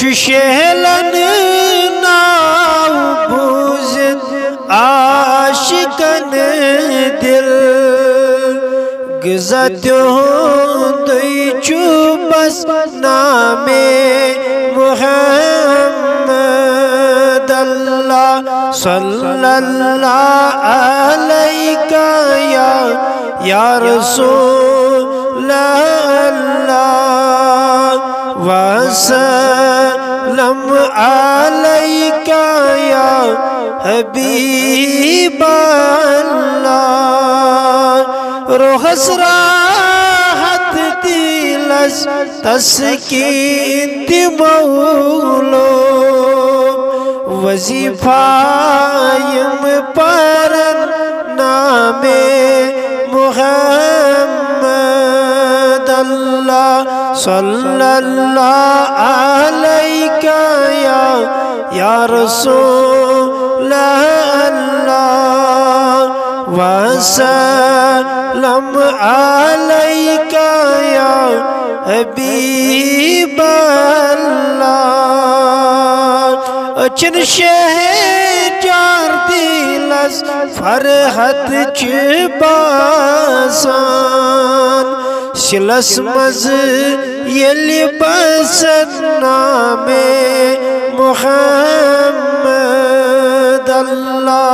شہلن ناو بوزد عاشقن دل گزتیوں دوی چو بس نام محمد اللہ صلی اللہ علیہ یا رسول اللہ وسلم علیہ یا حبیب اللہ روحس راحت دلس تسکین دی مولو وظیفائم پرن نام محمد اللہ صلی اللہ علیہ یا رسول اللہ وسلم علیہ یا حبیب اللہ چن شہجار دلس فرحت چباسان شلس مز یلی بسد نام محمد اللہ